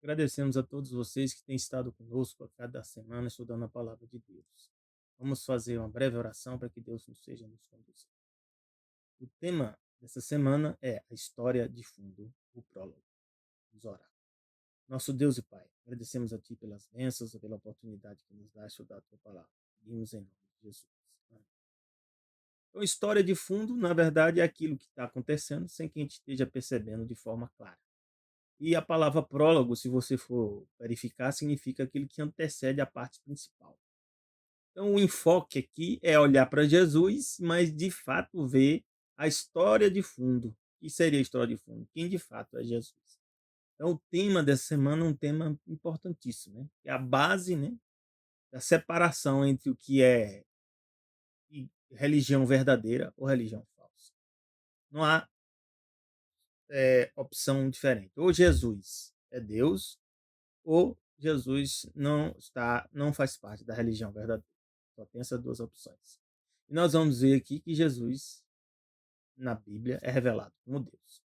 Agradecemos a todos vocês que têm estado conosco a cada semana estudando a palavra de Deus. Vamos fazer uma breve oração para que Deus nos seja nos conduzir. O tema dessa semana é a história de fundo, o prólogo. Vamos orar. Nosso Deus e Pai, agradecemos a Ti pelas bênçãos e pela oportunidade que nos dá de estudar a Tua palavra. Pedimos em nome de Jesus. Amém. Então, história de fundo, na verdade, é aquilo que está acontecendo sem que a gente esteja percebendo de forma clara. E a palavra prólogo, se você for verificar, significa aquilo que antecede a parte principal. Então, o enfoque aqui é olhar para Jesus, mas de fato ver a história de fundo. O que seria a história de fundo? Quem de fato é Jesus? Então, o tema dessa semana é um tema importantíssimo, né? É a base, né, da separação entre o que é religião verdadeira ou religião falsa. Não há opção diferente. Ou Jesus é Deus, ou Jesus não faz parte da religião verdadeira. Só tem essas duas opções. E nós vamos ver aqui que Jesus, na Bíblia, é revelado como Deus.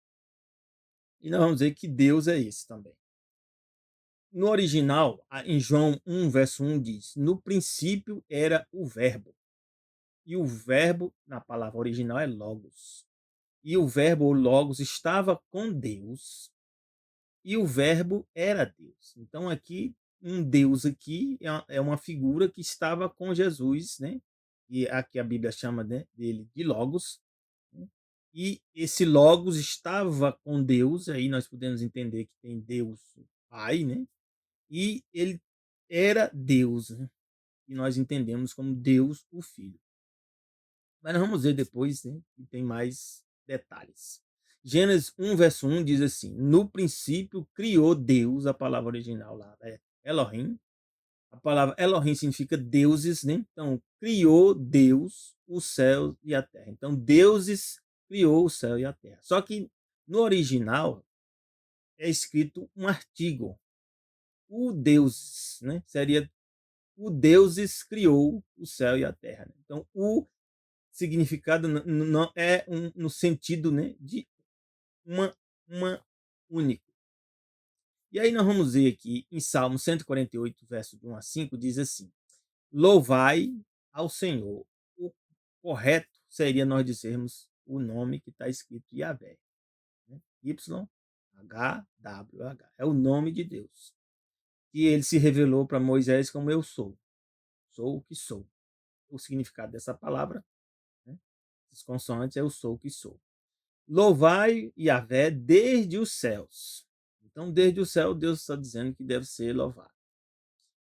E nós vamos ver que Deus é esse também. No original, em João 1, verso 1 diz: No princípio era o Verbo. E o Verbo, na palavra original, é Logos. E o Verbo, ou Logos, estava com Deus. E o Verbo era Deus. Então aqui um Deus aqui é uma figura que estava com Jesus, né? E aqui a Bíblia chama, né, dele de Logos. Né? E esse Logos estava com Deus. Aí nós podemos entender que tem Deus Pai, né? E ele era Deus, né? E nós entendemos como Deus o Filho. Mas nós vamos ver depois, né, que tem mais detalhes. Gênesis 1, verso 1 diz assim: No princípio criou Deus, a palavra original lá é Elohim. A palavra Elohim significa deuses, né? Então, criou Deus o céu e a terra. Então, deuses criou o céu e a terra. Só que no original é escrito um artigo. O deuses, né? Seria o deuses criou o céu e a terra. Né? Então, o significado não é no sentido, né, de uma único. E aí nós vamos ver aqui em Salmo 148, verso de 1 a 5, diz assim: Louvai ao Senhor. O correto seria nós dizermos o nome que está escrito Yahvé. Né? YHWH. É o nome de Deus. E ele se revelou para Moisés como eu sou. Sou o que sou. O significado dessa palavra, né? As consoantes é eu sou o que sou. Louvai Yahvé desde os céus. Então, desde o céu, Deus está dizendo que deve ser louvado.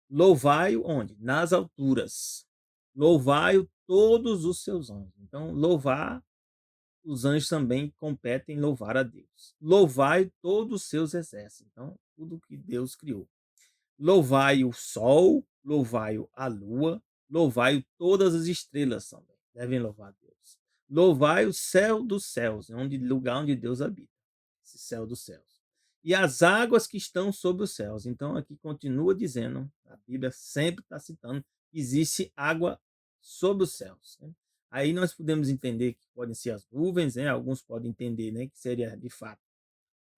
Louvai-o onde? Nas alturas. Louvai-o todos os seus anjos. Então, louvar, os anjos também competem em louvar a Deus. Louvai todos os seus exércitos. Então, tudo que Deus criou. Louvai o sol, louvai a lua, louvai todas as estrelas também. Devem louvar a Deus. Louvai o céu dos céus, lugar onde Deus habita, esse céu dos céus. E as águas que estão sobre os céus. Então aqui continua dizendo, a Bíblia sempre está citando, existe água sobre os céus. Né? Aí nós podemos entender que podem ser as nuvens, né? Alguns podem entender, né, que seria de fato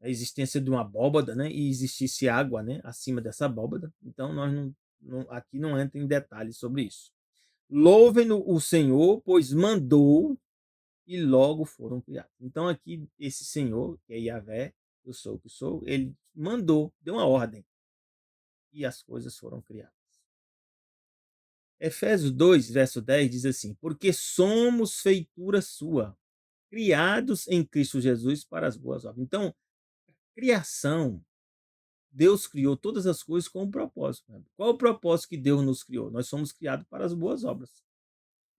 a existência de uma abóbada, né, e existisse água, né, acima dessa abóbada. Então nós aqui não entra em detalhes sobre isso. Louvem o Senhor, pois mandou e logo foram criados. Então aqui esse Senhor, que é Yahvé, eu sou o que sou, ele mandou, deu uma ordem e as coisas foram criadas. Efésios 2, verso 10 diz assim: Porque somos feitura sua, criados em Cristo Jesus para as boas obras. Então, criação, Deus criou todas as coisas com um propósito. Né? Qual o propósito que Deus nos criou? Nós somos criados para as boas obras.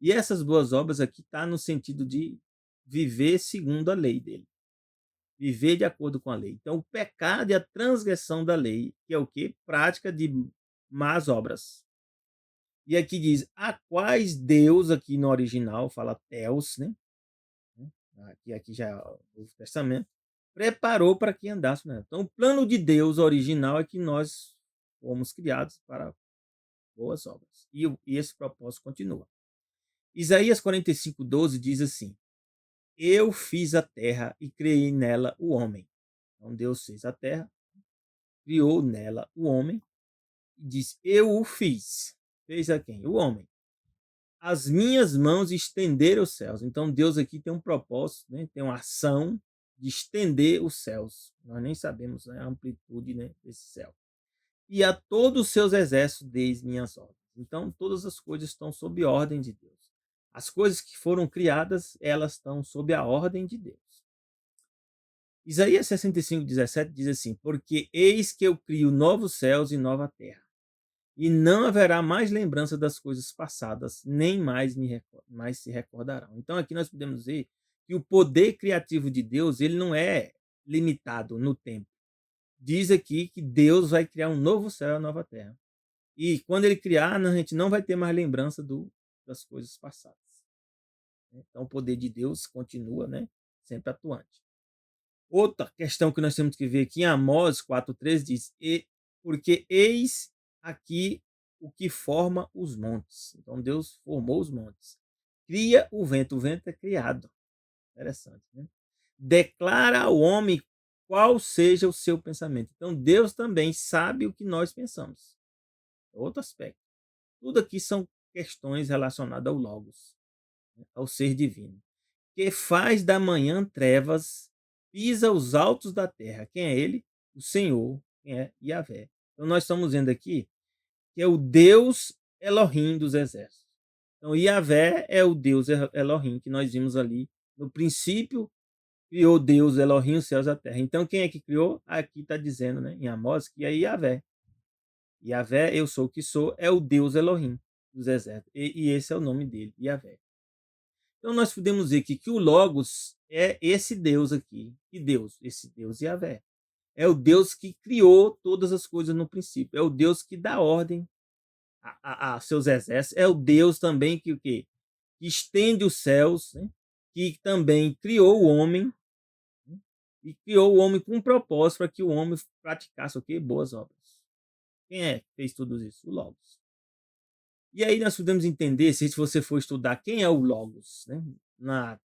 E essas boas obras aqui está no sentido de viver segundo a lei dele. Viver de acordo com a lei. Então, o pecado é a transgressão da lei, que é o quê? Prática de más obras. E aqui diz, a quais Deus, aqui no original, fala Theos, né? Aqui já é o Novo Testamento, preparou para que andássemos. Então, o plano de Deus original é que nós fomos criados para boas obras. E esse propósito continua. Isaías 45:12 diz assim: Eu fiz a terra e criei nela o homem. Então, Deus fez a terra criou nela o homem e disse: Eu o fiz. Fez a quem? O homem. As minhas mãos estenderam os céus. Então Deus aqui tem um propósito, né? Tem uma ação de estender os céus. Nós nem sabemos, né, a amplitude, né, desse céu. E a todos os seus exércitos deis minhas ordens. Então todas as coisas estão sob ordem de Deus. As coisas que foram criadas, elas estão sob a ordem de Deus. Isaías 65:17 diz assim: Porque eis que eu crio novos céus e nova terra, e não haverá mais lembrança das coisas passadas, nem mais se recordarão. Então aqui nós podemos dizer que o poder criativo de Deus, ele não é limitado no tempo. Diz aqui que Deus vai criar um novo céu e uma nova terra. E quando ele criar, a gente não vai ter mais lembrança das coisas passadas. Então o poder de Deus continua, né, sempre atuante. Outra questão que nós temos que ver aqui em Amós 4:13 diz: Porque eis aqui o que forma os montes. Então Deus formou os montes. Cria o vento é criado. Interessante, né? Declara ao homem qual seja o seu pensamento. Então Deus também sabe o que nós pensamos. Outro aspecto. Tudo aqui são questões relacionadas ao Logos, né, ao ser divino. Que faz da manhã trevas, pisa os altos da terra. Quem é ele? O Senhor, quem é Yahvé. Então nós estamos vendo aqui que é o Deus Elohim dos exércitos. Então Yahvé é o Deus Elohim que nós vimos ali no princípio. Criou Deus Elohim os céus e a terra. Então quem é que criou? Aqui está dizendo, né, em Amós, que é Yahvé. Yahvé, eu sou o que sou, é o Deus Elohim dos exércitos. E esse é o nome dele, Yahvé. Então nós podemos dizer que o Logos é esse Deus aqui. Que Deus? Esse Deus Yahvé. É o Deus que criou todas as coisas no princípio. É o Deus que dá ordem a seus exércitos. É o Deus também que o quê? Que estende os céus, né? Que também criou o homem, né? E criou o homem com um propósito para que o homem praticasse o quê? Boas obras. Quem é que fez tudo isso? O Logos. E aí nós podemos entender, se você for estudar quem é o Logos, né?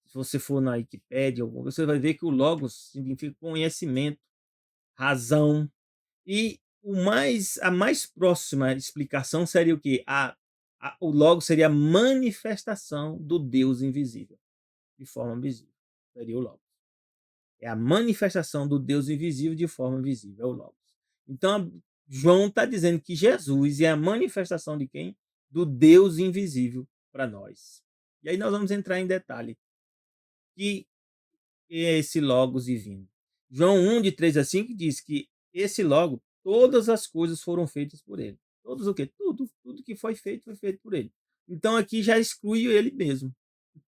Se você for na Wikipédia, você vai ver que o Logos significa conhecimento, razão. E a mais próxima explicação seria o quê? O Logos seria a manifestação do Deus invisível, de forma visível. Seria o Logos. É a manifestação do Deus invisível de forma visível, é o Logos. Então, João está dizendo que Jesus é a manifestação de quem? Do Deus invisível para nós. E aí nós vamos entrar em detalhe. Que é esse Logos divino? João 1, de 3 a 5, diz que esse Logos, todas as coisas foram feitas por ele. Todos o quê? Tudo que foi feito por ele. Então aqui já exclui ele mesmo,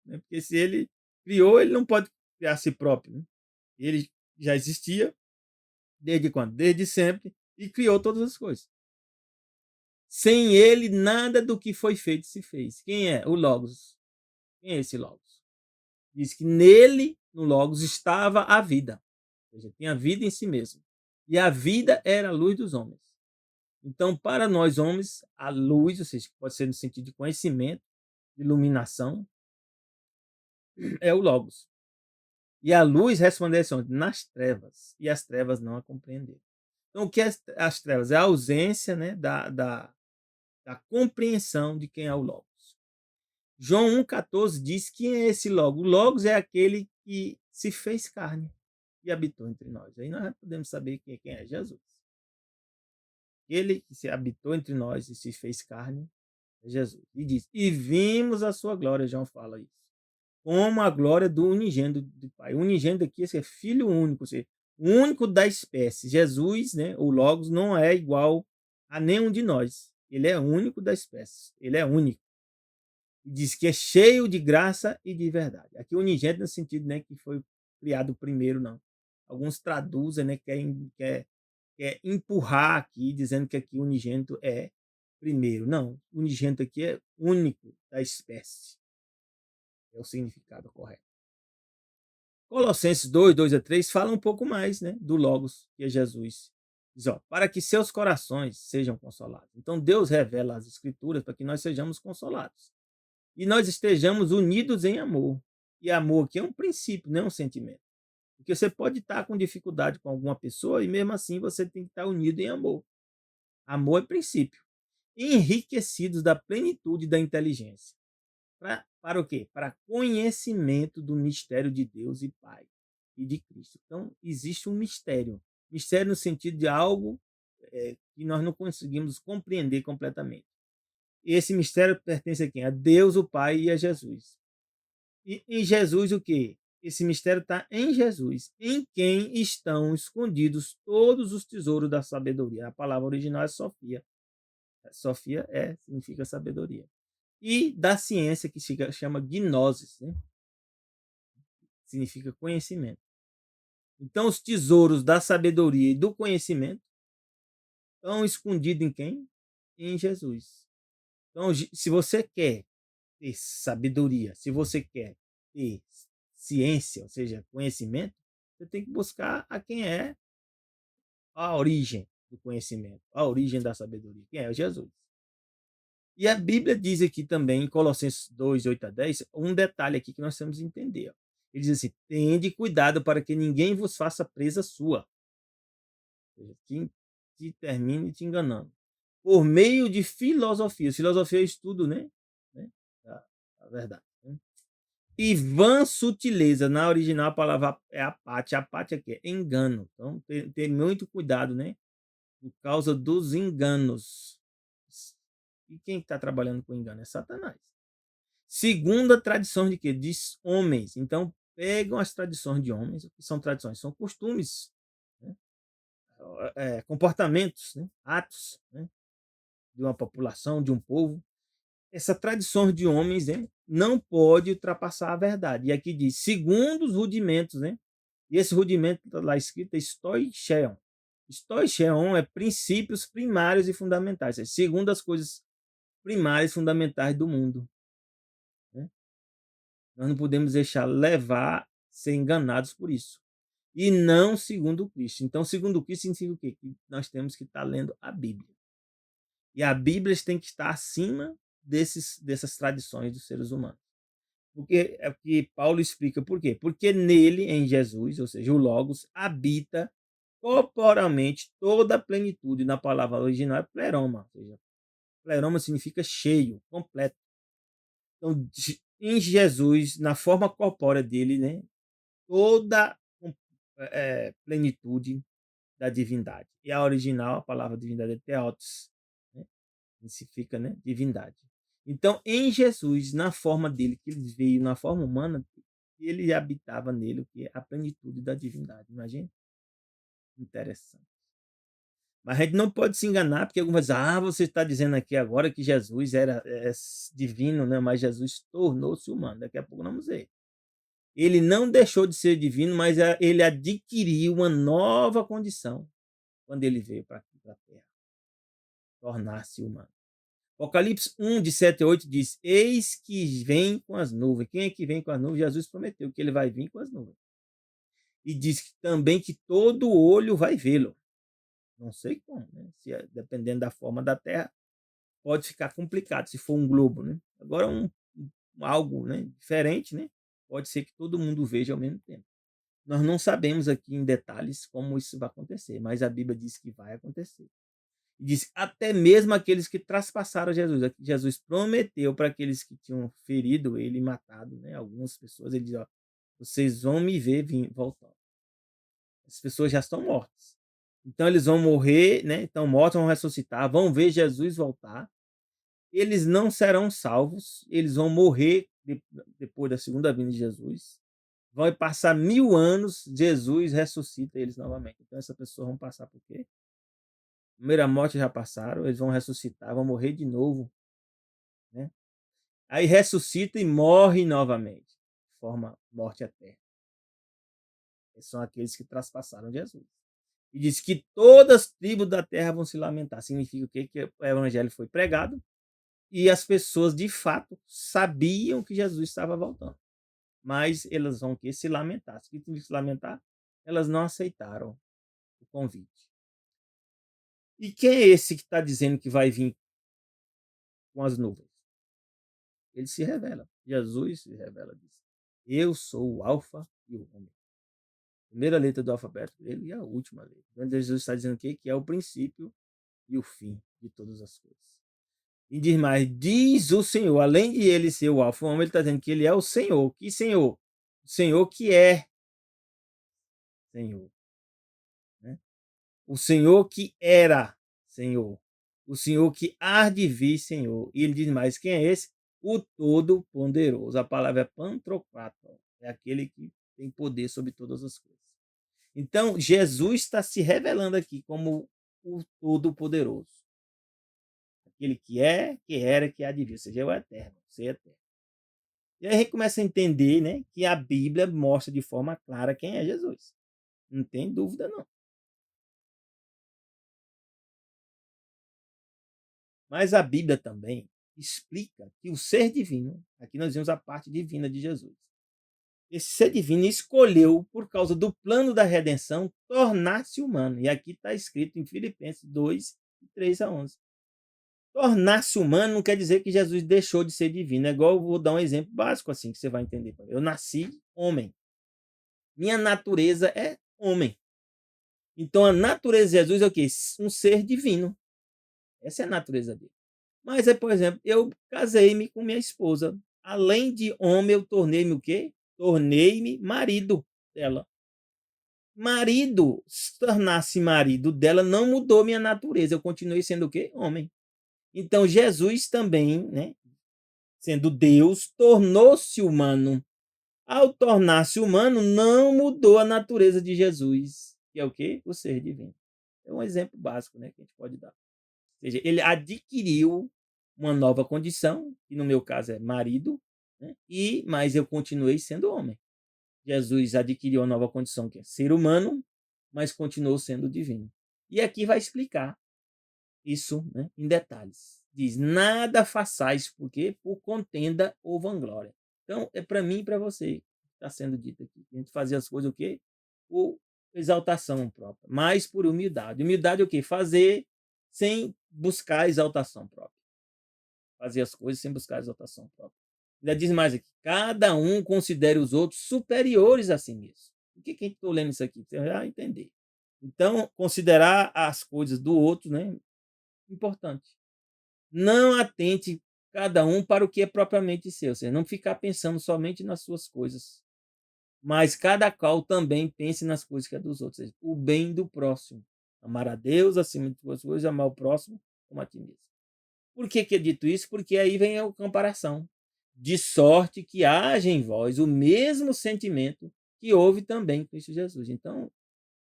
né? Porque se ele criou, ele não pode criar a si próprio, né? Ele já existia desde quando? Desde sempre, e criou todas as coisas. Sem ele, nada do que foi feito se fez. Quem é? O Logos. Quem é esse Logos? Diz que nele, no Logos, estava a vida. Ou seja, tinha vida em si mesmo. E a vida era a luz dos homens. Então, para nós homens, a luz, ou seja, pode ser no sentido de conhecimento, de iluminação, é o Logos. E a luz resplandece onde? Nas trevas. E as trevas não a compreenderam. Então, o que é as trevas? É a ausência, né, da compreensão de quem é o Logos. João 1,14 diz que é esse Logos. O Logos é aquele que se fez carne e habitou entre nós. Aí nós podemos saber quem é Jesus. Ele que se habitou entre nós e se fez carne é Jesus. E diz: E vimos a sua glória. João fala isso. Como a glória do unigênito do Pai. O unigênito aqui é filho único, ou seja, o único da espécie. Jesus, né, o Logos, não é igual a nenhum de nós. Ele é único da espécie. Ele é único. E diz que é cheio de graça e de verdade. Aqui unigênito no sentido, né, que foi criado primeiro, não. Alguns traduzem, né, quer empurrar aqui, dizendo que aqui unigênito é primeiro. Não, unigênito aqui é único da espécie. É o significado correto. Colossenses 2:2 a 3 fala um pouco mais, né, do Logos, que é Jesus. Diz, para que seus corações sejam consolados. Então Deus revela as Escrituras para que nós sejamos consolados. E nós estejamos unidos em amor. E amor aqui é um princípio, não é um sentimento. Porque você pode estar com dificuldade com alguma pessoa e mesmo assim você tem que estar unido em amor. Amor é princípio. Enriquecidos da plenitude da inteligência. Para o quê? Para conhecimento do mistério de Deus e Pai e de Cristo. Então, existe um mistério. Mistério no sentido de algo que nós não conseguimos compreender completamente. E esse mistério pertence a quem? A Deus, o Pai e a Jesus. E em Jesus o quê? Esse mistério está em Jesus, em quem estão escondidos todos os tesouros da sabedoria. A palavra original é Sofia. Sofia significa sabedoria. E da ciência, que se chama gnosis, né? Significa conhecimento. Então, os tesouros da sabedoria e do conhecimento estão escondidos em quem? Em Jesus. Então, se você quer ter sabedoria, se você quer ter ciência, ou seja, conhecimento, você tem que buscar a quem é a origem do conhecimento, a origem da sabedoria, quem é Jesus. E a Bíblia diz aqui também, em Colossenses 2, 8 a 10, um detalhe aqui que nós temos que entender. Ele diz assim: tende cuidado para que ninguém vos faça presa sua, ou seja, que termine te enganando, por meio de filosofias. Filosofia é estudo, né? A verdade. Né? E vã sutileza. Na original, a palavra é apátia. Apátia que é engano. Então, tem muito cuidado, né? Por causa dos enganos. E quem está trabalhando com engano? É Satanás. Segundo a tradição de quê? De homens. Então, pegam as tradições de homens. O que são tradições? São costumes, né? Comportamentos, né? Atos, né? De uma população, de um povo. Essa tradição de homens, né? Não pode ultrapassar a verdade. E aqui diz, segundo os rudimentos, né? E esse rudimento está lá escrito é stoicheion. Stoicheion é princípios primários e fundamentais, segundo as coisas primárias e fundamentais do mundo. Né? Nós não podemos deixar levar, ser enganados por isso. E não segundo Cristo. Então, segundo Cristo significa o quê? Que nós temos que estar lendo a Bíblia. E a Bíblia tem que estar acima dessas tradições dos seres humanos. Porque é o que Paulo explica por quê? Porque nele, em Jesus, ou seja, o Logos, habita corporalmente toda a plenitude. Na palavra original é pleroma. Ou seja, pleroma significa cheio, completo. Então, em Jesus, na forma corpórea dele, né, toda plenitude da divindade. E a original, a palavra divindade é theotos, né, significa, né, divindade. Então, em Jesus, na forma dele, que ele veio na forma humana, ele habitava nele o que é a plenitude da divindade. Imagina? Interessante. Mas a gente não pode se enganar, porque algumas dizem, você está dizendo aqui agora que Jesus era divino, né? Mas Jesus tornou-se humano. Daqui a pouco vamos ver. Ele não deixou de ser divino, mas ele adquiriu uma nova condição quando ele veio para aqui, para a Terra, tornar-se humano. Apocalipse 1, de 7 a 8 diz, eis que vem com as nuvens. Quem é que vem com as nuvens? Jesus prometeu que ele vai vir com as nuvens. E diz também que todo olho vai vê-lo. Não sei como, né? Dependendo da forma da Terra, pode ficar complicado se for um globo, né? Agora algo, né, diferente, né? Pode ser que todo mundo veja ao mesmo tempo. Nós não sabemos aqui em detalhes como isso vai acontecer, mas a Bíblia diz que vai acontecer. E diz até mesmo aqueles que traspassaram Jesus. Jesus prometeu para aqueles que tinham ferido ele e matado, né, algumas pessoas, ele diz, ó, vocês vão me ver voltando. As pessoas já estão mortas. Então eles vão morrer, né? Estão mortos, vão ressuscitar, vão ver Jesus voltar. Eles não serão salvos, eles vão morrer depois da segunda vinda de Jesus. Vai passar 1000 anos, Jesus ressuscita eles novamente. Então essas pessoas vão passar por quê? Primeira morte já passaram, eles vão ressuscitar, vão morrer de novo, né? Aí ressuscita e morre novamente, forma morte eterna. Esses são aqueles que traspassaram Jesus. E diz que todas as tribos da terra vão se lamentar. Significa o quê? Que o evangelho foi pregado e as pessoas de fato sabiam que Jesus estava voltando. Mas elas vão que se lamentar. Se tinham que se lamentar, elas não aceitaram o convite. E quem é esse que está dizendo que vai vir com as nuvens? Ele se revela. Jesus se revela, diz: eu sou o alfa e o ômega, primeira letra do alfabeto grego e a última letra. Então, Jesus está dizendo o quê? Que é o princípio e o fim de todas as coisas. E diz mais, diz o Senhor, além de ele ser o alfa e o ômega, ele está dizendo que ele é o Senhor. Que Senhor? O Senhor que é Senhor. Né? O Senhor que era Senhor. O Senhor que há de vir, Senhor. E ele diz mais, quem é esse? O Todo-Poderoso. A palavra é Pantocrator. É aquele que tem poder sobre todas as coisas. Então, Jesus está se revelando aqui como o Todo-Poderoso. Aquele que é, que era, que há de vir. Ou seja, é o eterno. Ser eterno. E aí a gente começa a entender, né, que a Bíblia mostra de forma clara quem é Jesus. Não tem dúvida, não. Mas a Bíblia também explica que o ser divino, aqui nós vemos a parte divina de Jesus. Esse ser divino escolheu, por causa do plano da redenção, tornar-se humano. E aqui está escrito em Filipenses 2, 3 a 11. Tornar-se humano não quer dizer que Jesus deixou de ser divino. É igual, eu vou dar um exemplo básico assim, que você vai entender. Eu nasci homem. Minha natureza é homem. Então a natureza de Jesus é o quê? Um ser divino. Essa é a natureza dele. Mas, por exemplo, eu casei-me com minha esposa. Além de homem, eu tornei-me o quê? Tornei-me marido dela. Marido, se tornar-se marido dela, não mudou minha natureza. Eu continuei sendo o quê? Homem. Então, Jesus também, né, sendo Deus, tornou-se humano. Ao tornar-se humano, não mudou a natureza de Jesus, que é o quê? O ser divino. É um exemplo básico, né, que a gente pode dar. Ou seja, ele adquiriu uma nova condição, que no meu caso é marido, né? Mas eu continuei sendo homem. Jesus adquiriu uma nova condição, que é ser humano, mas continuou sendo divino. E aqui vai explicar isso, né, em detalhes. Diz, nada façais, por quê? Por contenda ou vanglória. Então, é para mim e para você que está sendo dito aqui. A gente fazia as coisas o quê? Por exaltação própria, mas por humildade. Humildade é o quê? Fazer sem buscar exaltação própria. Fazer as coisas sem buscar exaltação própria. Ainda diz mais aqui, cada um considere os outros superiores a si mesmo. Por que a gente está lendo isso aqui? Você vai entender. Então, considerar as coisas do outro, né? Importante. Não atente cada um para o que é propriamente seu. Ou seja, não ficar pensando somente nas suas coisas. Mas cada qual também pense nas coisas que é dos outros. Ou seja, o bem do próximo. Amar a Deus acima de todas as coisas, amar o próximo como a ti mesmo. Por que é dito isso? Porque aí vem a comparação. De sorte que haja em vós o mesmo sentimento que houve também em Cristo Jesus. Então,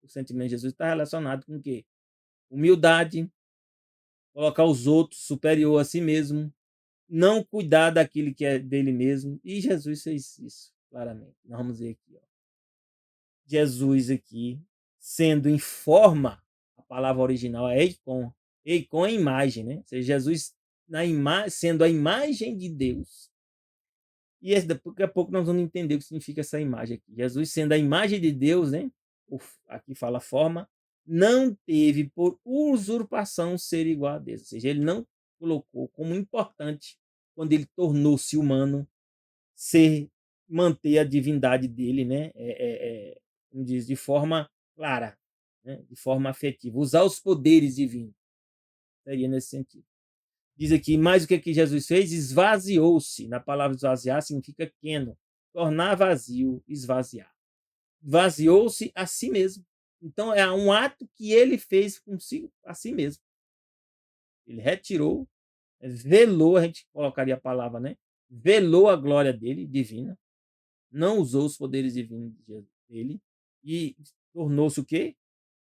o sentimento de Jesus está relacionado com o quê? Humildade, colocar os outros superior a si mesmo, não cuidar daquilo que é dele mesmo. E Jesus fez isso, claramente. Nós vamos ver aqui. Ó. Jesus aqui, sendo em forma, a palavra original é eikon. Eikon é imagem, né? Ou seja, Jesus sendo a imagem de Deus. E daqui a pouco nós vamos entender o que significa essa imagem aqui. Jesus sendo a imagem de Deus, né? Aqui fala forma, não teve por usurpação ser igual a Deus. Ou seja, ele não colocou como importante, quando ele tornou-se humano, manter a divindade dele, né? Como diz, de forma clara, né? De forma afetiva. Usar os poderes divinos. Seria nesse sentido. Diz aqui, mais o que Jesus fez? Esvaziou-se. Na palavra esvaziar significa pequeno. Tornar vazio, esvaziar. Vaziou-se a si mesmo. Então, é um ato que ele fez consigo, a si mesmo. Ele retirou, velou, a gente colocaria a palavra, né? Velou a glória dele, divina. Não usou os poderes divinos dele. E tornou-se o quê?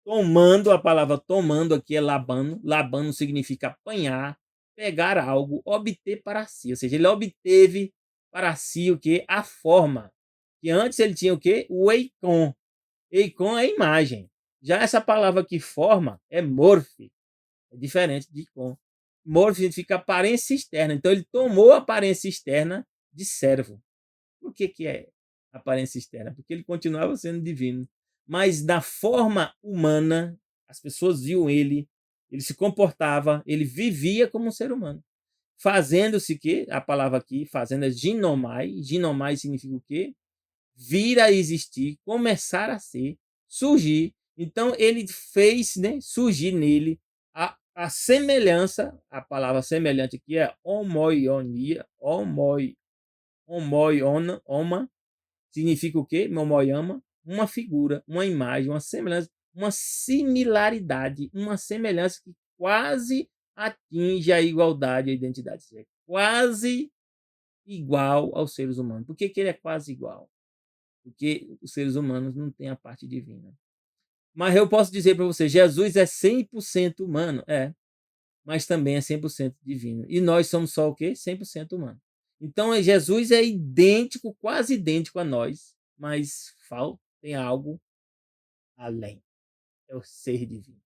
Tomando, a palavra tomando aqui é labano. Labano significa apanhar, pegar algo, obter para si. Ou seja, ele obteve para si o que? A forma. Que antes ele tinha o quê? O eikon. Eikon é imagem. Já essa palavra aqui, forma, é morfe. É diferente de ikon. Morfe significa aparência externa. Então ele tomou a aparência externa de servo. Por que é aparência externa? Porque ele continuava sendo divino. Mas da forma humana, as pessoas viam ele se comportava, ele vivia como um ser humano. Fazendo-se que, a palavra aqui, fazendo é ginomai. Ginomai significa o quê? Vir a existir, começar a ser surgir. Então, ele fez, né, surgir nele a semelhança, a palavra semelhante aqui é homoionia, homoiona, significa o quê? Momoyama, uma figura, uma imagem, uma semelhança, uma similaridade, uma semelhança que quase atinge a igualdade, a identidade, ou seja, quase igual aos seres humanos. Por que, que ele é quase igual? Porque os seres humanos não têm a parte divina. Mas eu posso dizer para você, Jesus é 100% humano, mas também é 100% divino. E nós somos só o quê? 100% humano. Então, Jesus é idêntico, quase idêntico a nós, mas tem algo além. É o ser divino.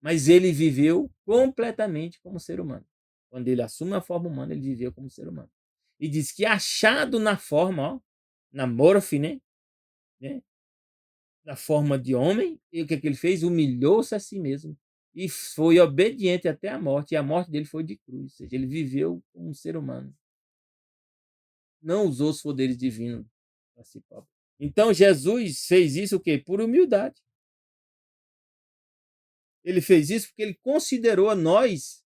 Mas ele viveu completamente como ser humano. Quando ele assume a forma humana, ele viveu como ser humano. E diz que achado na forma, na morfe, né? Na forma de homem, e o que, que ele fez? Humilhou-se a si mesmo e foi obediente até a morte, e a morte dele foi de cruz, ou seja, ele viveu como um ser humano, não usou os poderes divinos para si próprio. Então Jesus fez isso o quê? Por humildade. Ele fez isso porque ele considerou a nós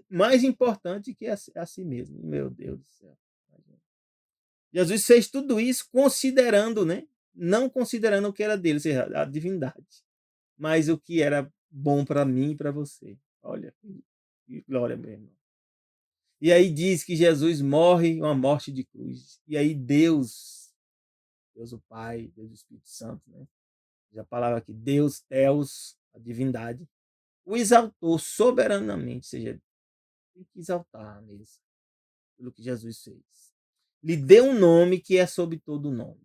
mais importante que a si mesmo. Meu Deus do céu. Jesus fez tudo isso considerando, né? Não considerando o que era dele, ou seja, a divindade, mas o que era bom para mim e para você. Olha, que glória, meu irmão. E aí diz que Jesus morre uma morte de cruz. E aí Deus o Pai, Deus o Espírito Santo, né? A palavra aqui, Deus, Theos, a divindade, o exaltou soberanamente, ou seja, tem que exaltar mesmo, pelo que Jesus fez. Lhe deu um nome que é sobre todo nome.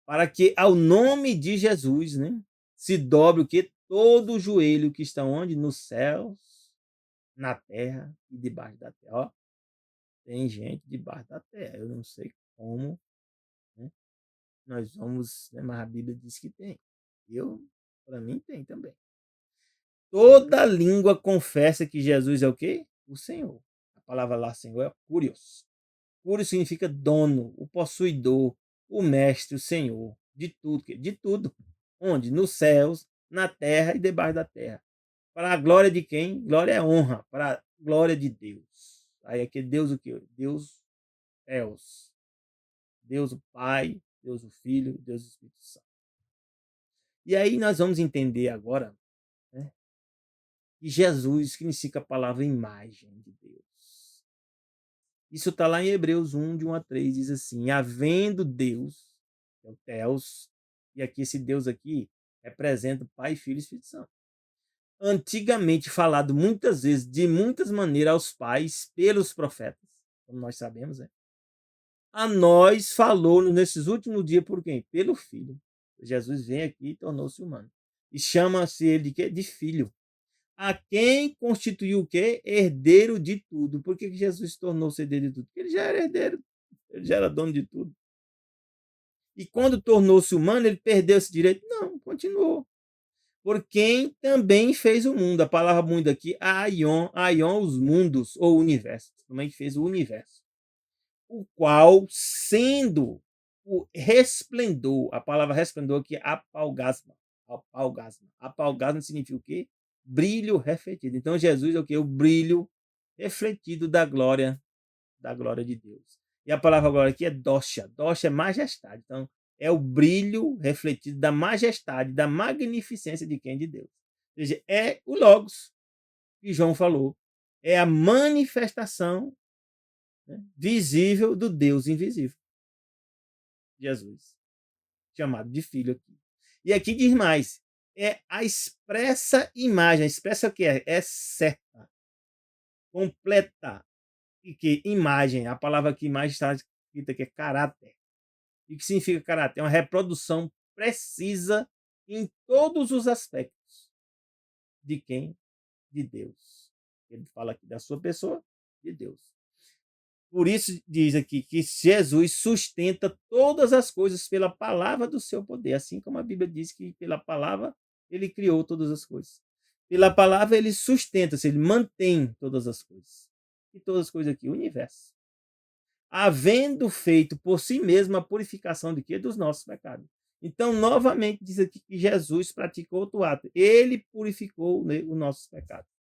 Para que ao nome de Jesus, né, se dobre o que? Todo o joelho que está onde? Nos céus, na terra e debaixo da terra. Ó, tem gente debaixo da terra. Eu não sei como, né, nós vamos, né, mas a Bíblia diz que tem. Para mim, tem também. Toda língua confessa que Jesus é o quê? O Senhor. A palavra lá, Senhor, é Curios. Curios significa dono, o possuidor, o mestre, o Senhor. De tudo. De tudo. Onde? Nos céus, na terra e debaixo da terra. Para a glória de quem? Glória é honra. Para a glória de Deus. Aí aqui Deus o quê? Deus Theos. Deus o Pai, Deus o Filho, Deus o Espírito Santo. E aí nós vamos entender agora, né, que Jesus significa a palavra imagem de Deus. Isso está lá em Hebreus 1, de 1 a 3, diz assim, havendo Deus, que é o Theos, e aqui esse Deus aqui representa o Pai, Filho e Espírito Santo. Antigamente falado muitas vezes, de muitas maneiras aos pais, pelos profetas, como nós sabemos, né? A nós falou nesses últimos dias por quem? Pelo Filho. Jesus vem aqui e tornou-se humano. E chama-se ele de quê? De filho. A quem constituiu o quê? Herdeiro de tudo. Por que Jesus tornou-se herdeiro de tudo? Porque ele já era herdeiro. Ele já era dono de tudo. E quando tornou-se humano, ele perdeu esse direito? Não, continuou. Por quem também fez o mundo. A palavra mundo aqui, aion, os mundos, ou universo. Também fez o universo. O qual, sendo o resplendor, a palavra resplendor aqui é apalgasma. Apalgasma significa o quê? Brilho refletido. Então Jesus é o quê? O brilho refletido da glória de Deus. E a palavra glória aqui é dosha. Dosha é majestade. Então é o brilho refletido da majestade, da magnificência de quem? De Deus. Ou seja, é o Logos que João falou. É a manifestação, né, visível do Deus invisível. Jesus, chamado de filho aqui. E aqui diz mais, é a expressa imagem. A expressa o que é? É certa, completa. E que imagem, a palavra que imagem está escrita aqui é caráter. E o que significa caráter? É uma reprodução precisa em todos os aspectos. De quem? De Deus. Ele fala aqui da sua pessoa, de Deus. Por isso diz aqui que Jesus sustenta todas as coisas pela palavra do seu poder, assim como a Bíblia diz que pela palavra ele criou todas as coisas. Pela palavra ele sustenta, ele mantém todas as coisas. E todas as coisas aqui, o universo. havendo feito por si mesmo a purificação de quê? Dos nossos pecados. Então, novamente, diz aqui que Jesus praticou outro ato. Ele purificou, né, os nossos pecados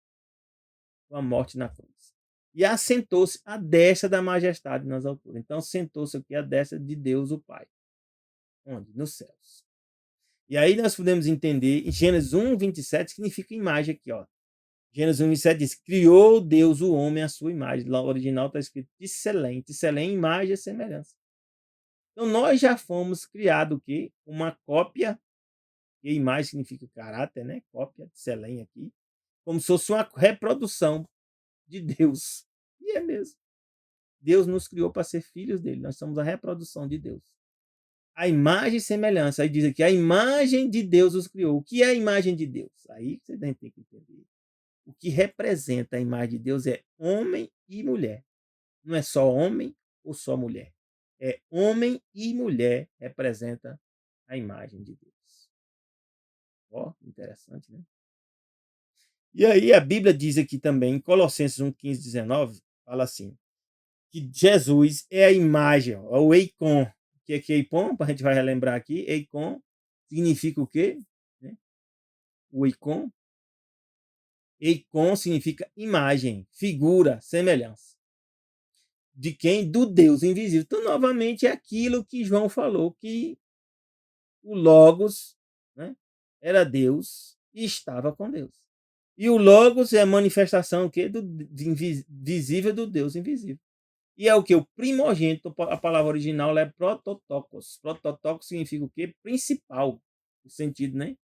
com a morte na cruz. E assentou-se à destra da majestade nas alturas. Então, sentou-se aqui à destra de Deus, o Pai. Onde? Nos céus. E aí nós podemos entender, em Gênesis 1, 27, significa imagem aqui, ó. Gênesis 1, 27 diz, criou Deus o homem à sua imagem. Lá no original está escrito Tisselém. Tisselém, imagem e semelhança. Então, nós já fomos criados o quê? Uma cópia, e imagem significa caráter, né? Cópia, Tisselém aqui. Como se fosse uma reprodução de Deus. E é mesmo. Deus nos criou para ser filhos dele. Nós somos a reprodução de Deus. A imagem e semelhança. Aí diz aqui, a imagem de Deus os criou. O que é a imagem de Deus? Aí você tem que entender. O que representa a imagem de Deus é homem e mulher. Não é só homem ou só mulher. É homem e mulher representa a imagem de Deus. Ó, interessante, né? E aí a Bíblia diz aqui também, em Colossenses 1, 15, 19, fala assim, que Jesus é a imagem, ó, o eikon. O que é eikon? A gente vai relembrar aqui. Eikon significa o quê? Né? O eikon. Eikon significa imagem, figura, semelhança. De quem? Do Deus invisível. Então, novamente, é aquilo que João falou, que o Logos, né, era Deus e estava com Deus. E o Logos é a manifestação o quê? Do visível do Deus invisível. E é o que? O primogênito, a palavra original é prototokos. Prototokos significa o quê? Principal, no sentido, né?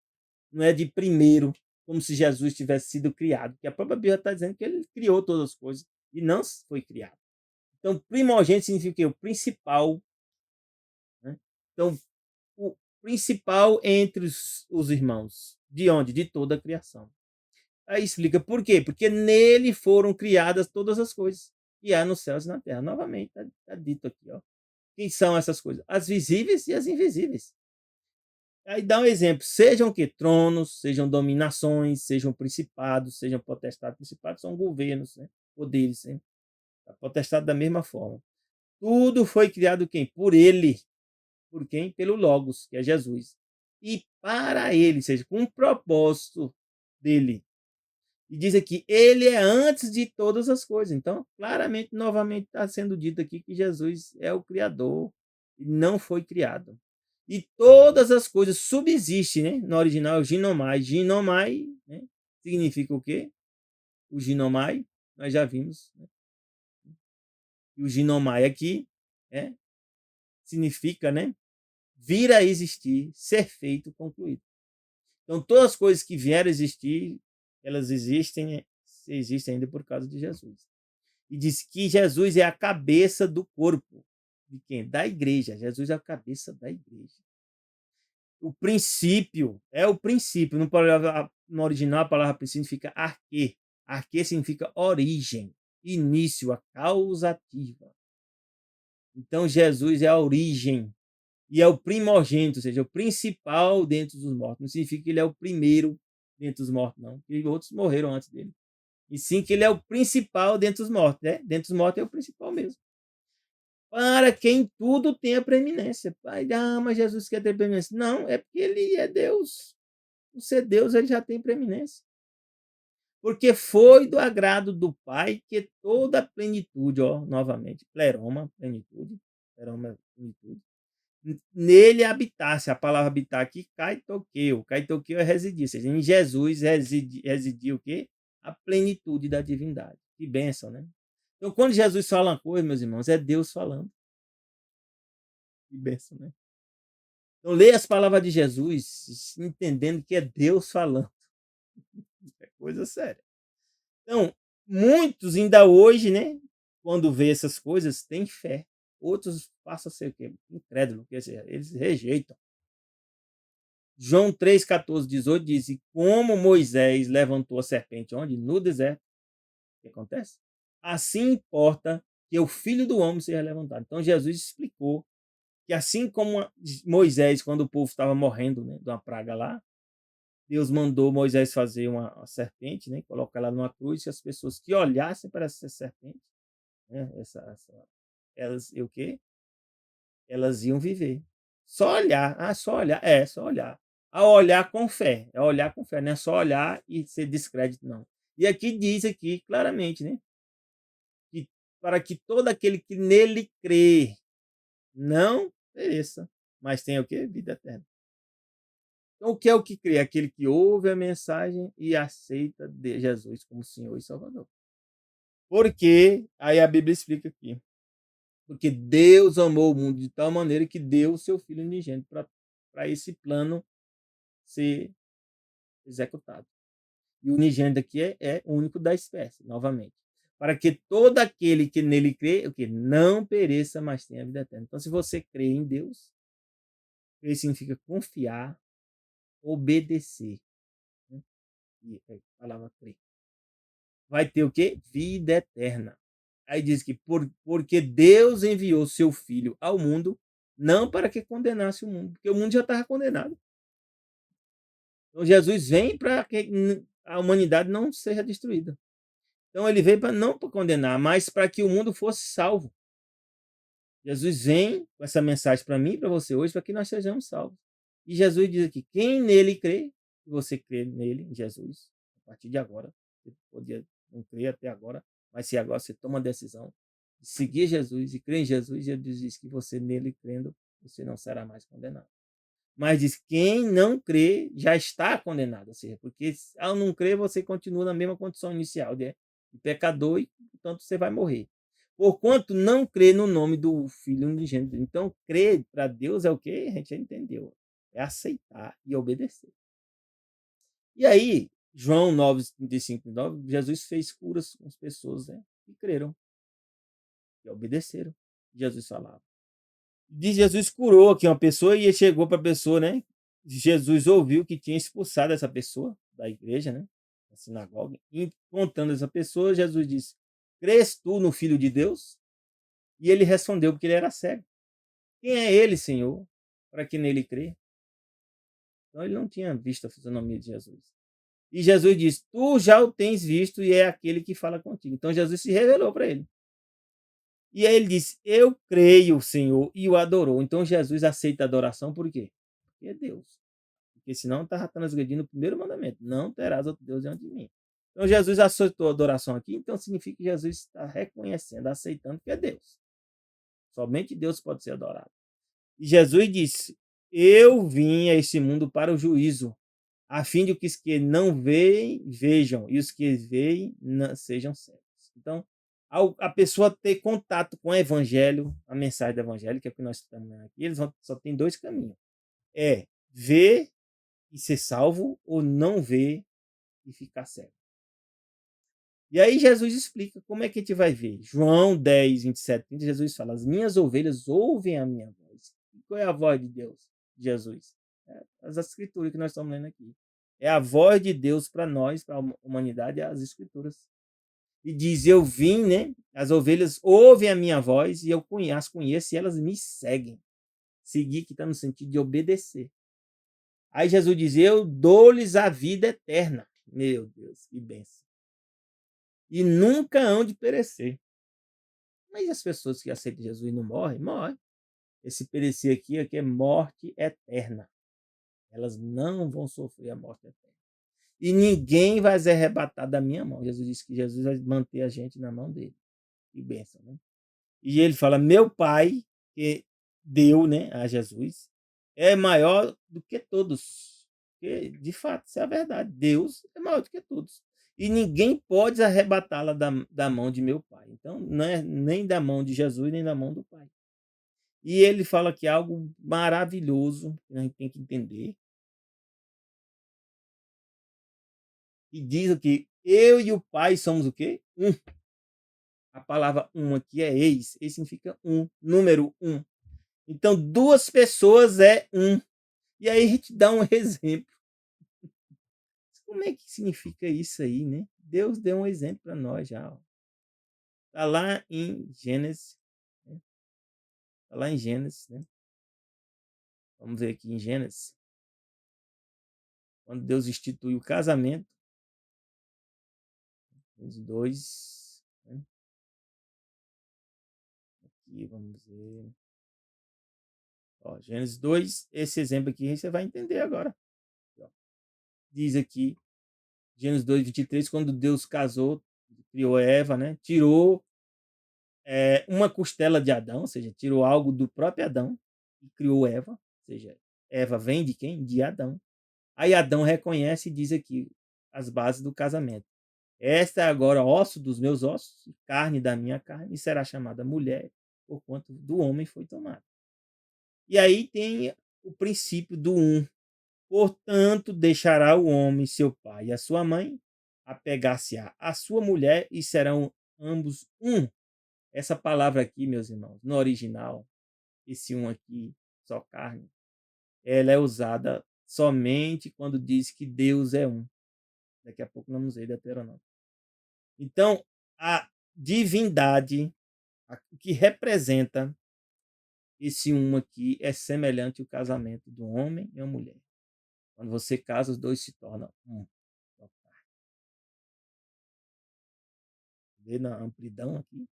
Não é de primeiro, como se Jesus tivesse sido criado. Porque a própria Bíblia está dizendo que ele criou todas as coisas e não foi criado. Então, primogênito significa o quê? O principal. Né? Então, o principal entre os irmãos. De onde? De toda a criação. Aí explica por quê? Porque nele foram criadas todas as coisas que há nos céus e na terra. Novamente, está dito aqui. Ó. Quem são essas coisas? As visíveis e as invisíveis. Aí dá um exemplo. Sejam que tronos, sejam dominações, sejam principados, sejam potestades. Principados são governos, né? Poderes. Né? A potestade da mesma forma. Tudo foi criado quem? Por ele. Por quem? Pelo Logos, que é Jesus. E para ele, ou seja, com um propósito dele. E diz aqui, ele é antes de todas as coisas. Então, claramente, novamente está sendo dito aqui que Jesus é o Criador e não foi criado. E todas as coisas subsistem, né? No original, ginomai. Ginomai, né? Significa o quê? O ginomai, nós já vimos. Né? E o ginomai aqui significa, né? Vir a existir, ser feito, concluído. Então, todas as coisas que vieram a existir, elas existem ainda por causa de Jesus. E diz que Jesus é a cabeça do corpo. De quem? Da igreja. Jesus é a cabeça da igreja. O princípio, é o princípio. No original, a palavra princípio significa arque. Arque significa origem, início, a causativa. Então, Jesus é a origem. E é o primogênito, ou seja, o principal dentre os mortos. Não significa que ele é o primeiro dentre os mortos, não. Porque outros morreram antes dele. E sim que ele é o principal dentre os mortos, né? Dentre os mortos é o principal mesmo. Para quem tudo tem a preeminência. Pai, mas Jesus quer ter preeminência. Não, é porque ele é Deus. Por ser Deus, ele já tem preeminência. Porque foi do agrado do Pai que toda a plenitude, ó, novamente, pleroma, plenitude, nele habitasse. A palavra habitar aqui, kaitoqueu. Kaitoqueu é residir. Ou seja, em Jesus residiu o quê? A plenitude da divindade. Que bênção, né? Então, quando Jesus fala uma coisa, meus irmãos, é Deus falando. Que bênção, né? Então, leia as palavras de Jesus, entendendo que é Deus falando. É coisa séria. Então, muitos ainda hoje, né? Quando vê essas coisas, têm fé. Outros passam a ser o quê? Incrédulo, porque eles rejeitam. João 3, 14, 18 diz: e como Moisés levantou a serpente onde? No deserto. O que acontece? Assim importa que o Filho do Homem seja levantado. Então Jesus explicou que assim como Moisés, quando o povo estava morrendo, né, de uma praga lá, Deus mandou Moisés fazer uma serpente, né, colocar ela numa cruz, e as pessoas que olhassem para essa serpente, né, essa elas o quê? Elas iam viver. Só olhar, só olhar, só olhar. Ao olhar com fé, é olhar com fé, não é só olhar e ser descrédito não. E aqui diz aqui claramente, né, que para que todo aquele que nele crê não pereça, mas tenha o quê? Vida eterna. Então o que é o que crê? Aquele que ouve a mensagem e aceita de Jesus como Senhor e Salvador. Porque, aí a Bíblia explica aqui, porque Deus amou o mundo de tal maneira que deu o seu Filho unigênito para esse plano ser executado. E o unigênito aqui é único da espécie, novamente. Para que todo aquele que nele crê, o que não pereça, mas tenha vida eterna. Então, se você crê em Deus, crer significa confiar, obedecer. Né? E a palavra crer. Vai ter o quê? Vida eterna. Aí diz que porque Deus enviou seu Filho ao mundo, não para que condenasse o mundo, porque o mundo já estava condenado. Então Jesus vem para que a humanidade não seja destruída. Então ele veio para não para condenar, mas para que o mundo fosse salvo. Jesus vem com essa mensagem para mim e para você hoje, para que nós sejamos salvos. E Jesus diz aqui: quem nele crê, se você crê nele, em Jesus, a partir de agora, você podia não crer até agora, mas se agora você toma a decisão de seguir Jesus e crer em Jesus, Jesus diz que você nele crendo, você não será mais condenado. Mas diz: quem não crê já está condenado, ou seja, porque ao não crer você continua na mesma condição inicial de pecador e, portanto, você vai morrer. Porquanto não crê no nome do Filho unigênito. Então, crer para Deus é o quê? A gente já entendeu. É aceitar e obedecer. E aí, João 9, 35 e 9, Jesus fez curas com as pessoas, né? Que creram, que obedeceram. Jesus falava. Diz Jesus curou aqui uma pessoa e ele chegou para a pessoa, né? Jesus ouviu que tinha expulsado essa pessoa da igreja, né? Da sinagoga. E contando essa pessoa, Jesus disse: crês tu no Filho de Deus? E ele respondeu, porque ele era cego: quem é ele, Senhor, para que nele crê? Então ele não tinha visto a fisionomia de Jesus. E Jesus disse: tu já o tens visto e é aquele que fala contigo. Então Jesus se revelou para ele. E aí ele disse: eu creio, Senhor, e o adorou. Então Jesus aceita a adoração por quê? Porque é Deus. Porque senão estava transgredindo o primeiro mandamento: não terás outro Deus diante de mim. Então Jesus aceitou a adoração aqui, então significa que Jesus está reconhecendo, aceitando que é Deus. Somente Deus pode ser adorado. E Jesus disse: eu vim a esse mundo para o juízo, a fim de que os que não veem, vejam, e os que veem, não, sejam cegos. Então, a pessoa ter contato com o evangelho, a mensagem do evangelho, que é o que nós estamos vendo aqui, eles só têm dois caminhos. É ver e ser salvo, ou não ver e ficar cego. E aí Jesus explica como é que a gente vai ver. João 10, 27, 30, Jesus fala: as minhas ovelhas ouvem a minha voz. E qual é a voz de Deus? Jesus. As escrituras que nós estamos lendo aqui. É a voz de Deus para nós, para a humanidade, as escrituras. E diz: eu vim, né? As ovelhas ouvem a minha voz e eu as conheço e elas me seguem. Seguir, que está no sentido de obedecer. Aí Jesus diz: eu dou-lhes a vida eterna. Meu Deus, que bênção. E nunca hão de perecer. Mas as pessoas que aceitam Jesus e não morrem, morrem. Esse perecer aqui é morte eterna. Elas não vão sofrer a morte eterna. E ninguém vai ser arrebatado da minha mão. Jesus disse que Jesus vai manter a gente na mão dele. Que bênção, né? E ele fala: meu Pai, que deu, né, a Jesus, é maior do que todos. Porque, de fato, isso é a verdade. Deus é maior do que todos. E ninguém pode arrebatá-la da mão de meu Pai. Então, não é nem da mão de Jesus, nem da mão do Pai. E ele fala que é algo maravilhoso, que a gente tem que entender. E diz que eu e o Pai somos o quê? Um. A palavra um aqui é eis. Eis significa um, número um. Então, duas pessoas é um. E aí a gente dá um exemplo. Como é que significa isso aí, né? Deus deu um exemplo para nós já. Está lá em Gênesis. Né? Tá lá em Gênesis, né? Vamos ver aqui em Gênesis. Quando Deus institui o casamento. Os dois. Né? aqui, vamos ver. Ó, Gênesis 2, esse exemplo aqui você vai entender agora. Diz aqui, Gênesis 2, 23, quando Deus casou, criou Eva, né? Tirou uma costela de Adão, ou seja, tirou algo do próprio Adão e criou Eva. Ou seja, Eva vem de quem? De Adão. Aí Adão reconhece e diz aqui as bases do casamento. Esta é agora osso dos meus ossos, carne da minha carne, e será chamada mulher, porquanto do homem foi tomada. E aí tem o princípio do um. Portanto, deixará o homem seu pai e a sua mãe, apegar-se-á à sua mulher, e serão ambos um. Essa palavra aqui, meus irmãos, no original, esse um aqui, só carne, ela é usada somente quando diz que Deus é um. Daqui a pouco vamos ver Deuteronômio. Então, a divindade, o que representa esse um aqui, é semelhante ao casamento do homem e uma mulher. Quando você casa, os dois se tornam um. Vê na amplidão aqui.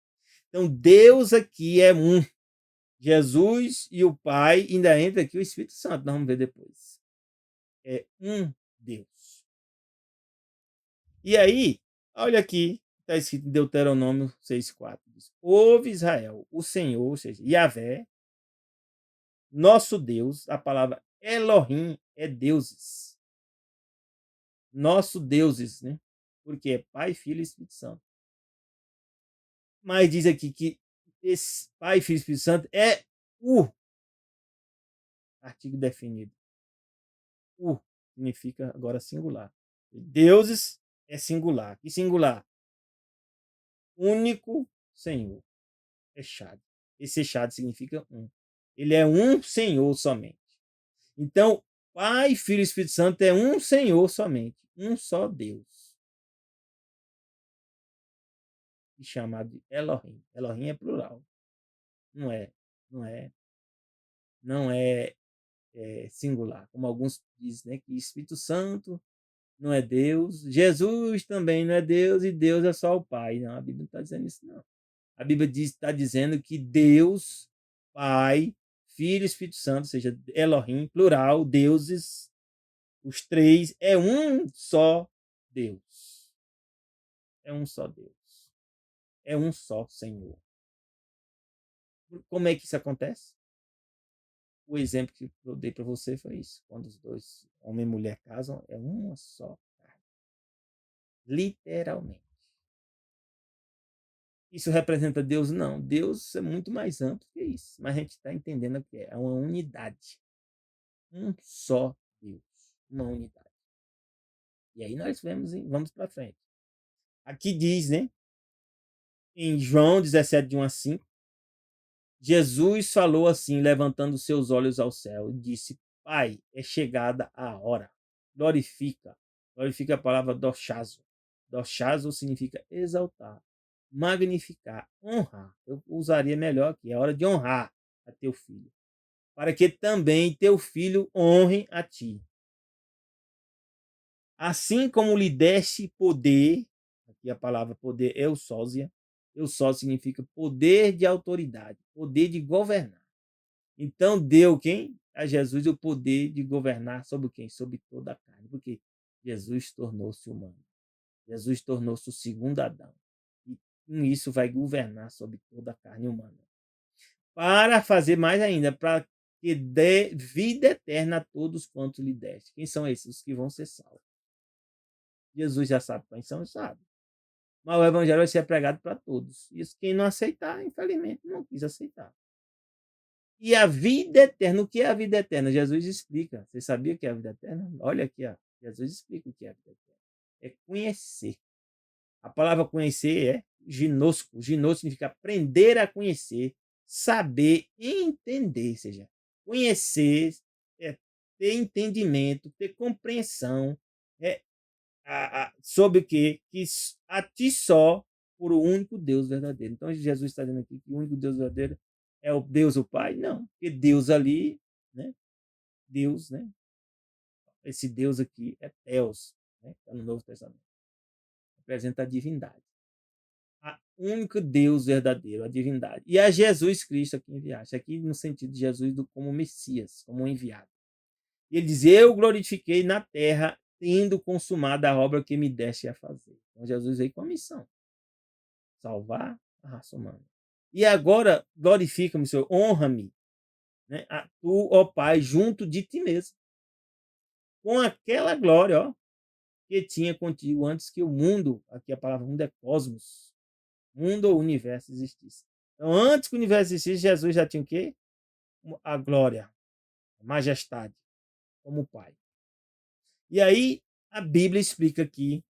Então, Deus aqui é um. Jesus e o Pai, ainda entra aqui o Espírito Santo, nós vamos ver depois. É um Deus. E aí, olha aqui, está escrito em Deuteronômio 6,4. Ouve Israel, o Senhor, ou seja, Yahvé, nosso Deus, a palavra Elohim é deuses. Nosso deuses, né? Porque é Pai, Filho e Espírito Santo. Mas diz aqui que esse Pai, Filho e Espírito Santo é o artigo definido. O significa agora singular. Deuses é singular. Que singular? Único Senhor. Echad. Esse Echad significa um. Ele é um Senhor somente. Então, Pai, Filho e Espírito Santo é um Senhor somente. Um só Deus. E chamado de Elohim. Elohim é plural. Não é, não é, não é, singular. Como alguns dizem, né, que Espírito Santo não é Deus, Jesus também não é Deus e Deus é só o Pai. Não, a Bíblia não está dizendo isso, não. A Bíblia está dizendo que Deus, Pai, Filho e Espírito Santo, ou seja, Elohim, plural, deuses, os três, é um só Deus. É um só Deus. É um só Senhor. Como é que isso acontece? O exemplo que eu dei para você foi isso. Quando os dois, homem e mulher, casam, é uma só carne. Literalmente. Isso representa Deus? Não. Deus é muito mais amplo que isso. Mas a gente está entendendo o que é. É uma unidade. Um só Deus. Uma unidade. E aí nós vamos para frente. Aqui diz, né? Em João 17, de 1 a 5, Jesus falou assim, levantando seus olhos ao céu, e disse: Pai, é chegada a hora. Glorifica. Glorifica a palavra doxazo. Doxazo significa exaltar, magnificar, honrar. Eu usaria melhor aqui. É hora de honrar a teu filho. Para que também teu filho honre a ti. Assim como lhe deste poder, aqui a palavra poder é eusósia. Eusósia significa poder de autoridade, poder de governar. Então deu quem? A Jesus o poder de governar sobre quem? Sobre toda a carne. Porque Jesus tornou-se humano. Jesus tornou-se o segundo Adão. E com isso vai governar sobre toda a carne humana. Para fazer mais ainda, para que dê vida eterna a todos quantos lhe deste. Quem são esses? Os que vão ser salvos. Jesus já sabe quem são, sabe. Mas o evangelho vai ser pregado para todos. Isso quem não aceitar, infelizmente, não quis aceitar. E a vida eterna, o que é a vida eterna? Jesus explica. Você sabia o que é a vida eterna? Olha aqui, ó. Jesus explica o que é a vida eterna. É conhecer. A palavra conhecer é ginosco. Ginosco significa aprender a conhecer, saber, entender. Ou seja, conhecer é ter entendimento, ter compreensão, é sobre o quê? Que a ti só, por o único Deus verdadeiro. Então, Jesus está dizendo aqui que o único Deus verdadeiro é o Deus, o Pai? Não, porque Deus ali, né? Deus, né? Esse Deus aqui é Theos, né? Está no Novo Testamento. Representa a divindade. O único Deus verdadeiro, a divindade. E a Jesus Cristo aqui enviaste. Aqui no sentido de Jesus como Messias, como enviado. E ele diz: eu glorifiquei na terra, tendo consumado a obra que me deste a fazer. Então Jesus veio com a missão: salvar a raça humana. E agora glorifica-me, Senhor, honra-me, né, a tu, ó Pai, junto de ti mesmo, com aquela glória, ó, que tinha contigo antes que o mundo, aqui a palavra mundo é cosmos, mundo ou universo existisse. Então, antes que o universo existisse, Jesus já tinha o quê? A glória, a majestade, como Pai. E aí, a Bíblia explica aqui,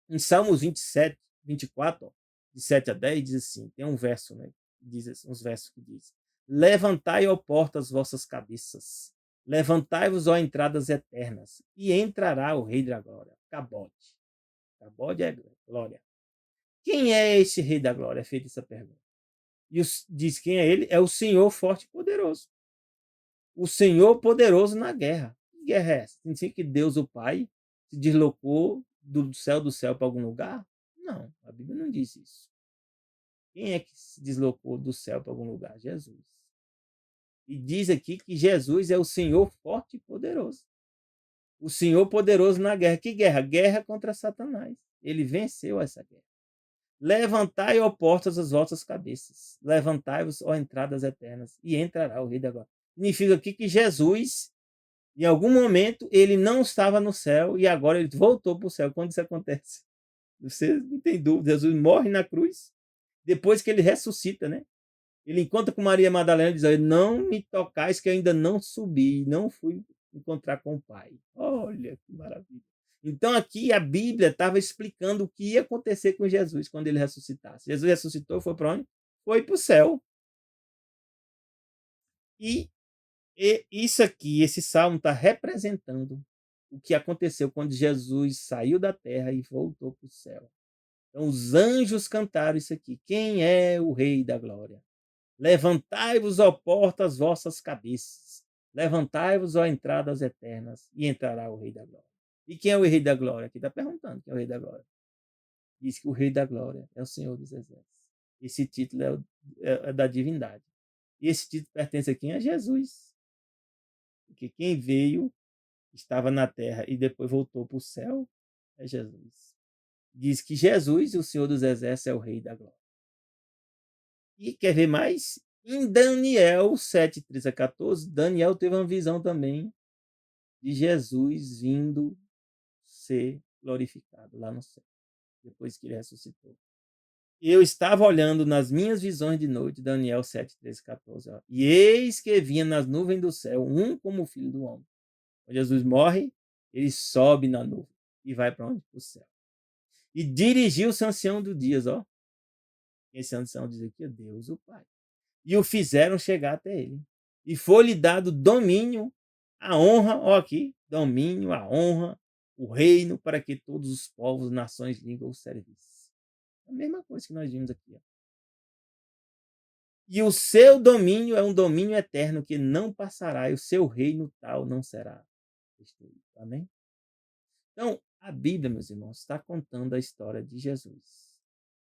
em Salmos 27, 24, ó, de 7 a 10, diz assim, tem um verso, né? Diz assim, uns versos que diz: levantai, ó portas, vossas cabeças, levantai-vos, ó entradas eternas, e entrará o Rei da Glória. Cabode. Cabode é glória. Quem é esse Rei da Glória? É feita essa pergunta. E diz quem é ele? É o Senhor forte e poderoso. O Senhor poderoso na guerra. Que guerra é essa? Significa que Deus, o Pai, se deslocou do céu para algum lugar? Não, a Bíblia não diz isso. Quem é que se deslocou do céu para algum lugar? Jesus. E diz aqui que Jesus é o Senhor forte e poderoso. O Senhor poderoso na guerra. Que guerra? Guerra contra Satanás. Ele venceu essa guerra. Levantai, ó portas, as vossas cabeças. Levantai-vos, ó entradas eternas, e entrará o Rei da Glória. Significa aqui que Jesus, em algum momento, ele não estava no céu e agora ele voltou para o céu. Quando isso acontece? Você não tem dúvida. Jesus morre na cruz, depois que ele ressuscita, né? Ele encontra com Maria Madalena e diz: não me tocais, que eu ainda não subi, não fui encontrar com o Pai. Olha que maravilha. Então aqui a Bíblia estava explicando o que ia acontecer com Jesus quando ele ressuscitasse. Jesus ressuscitou, foi para onde? Foi para o céu. E isso aqui, esse salmo está representando o que aconteceu quando Jesus saiu da terra e voltou para o céu. Então os anjos cantaram isso aqui: quem é o Rei da Glória? Levantai-vos, ó portas, vossas cabeças. Levantai-vos, ó entradas eternas, e entrará o Rei da Glória. E quem é o Rei da Glória? Aqui está perguntando quem é o Rei da Glória. Diz que o Rei da Glória é o Senhor dos Exércitos. Esse título é da divindade. E esse título pertence a quem? A Jesus. Porque quem veio, estava na terra e depois voltou para o céu, é Jesus. Diz que Jesus, o Senhor dos Exércitos, é o Rei da Glória. E quer ver mais? Em Daniel 7, 13 a 14, Daniel teve uma visão também de Jesus vindo ser glorificado lá no céu, depois que ele ressuscitou. Eu estava olhando nas minhas visões de noite, Daniel 7, 13 14, ó, e eis que vinha nas nuvens do céu um como o filho do homem. Quando Jesus morre, ele sobe na nuvem e vai para onde? Para o céu. E dirigiu-se ao ancião dos dias, ó. Esse ancião diz aqui, Deus, o Pai. E o fizeram chegar até ele. E foi-lhe dado domínio, a honra, ó aqui, domínio, a honra, o reino, para que todos os povos, nações, línguas o servissem. A mesma coisa que nós vimos aqui. Ó. E o seu domínio é um domínio eterno que não passará, e o seu reino tal não será destruído. Amém? Então, a Bíblia, meus irmãos, está contando a história de Jesus.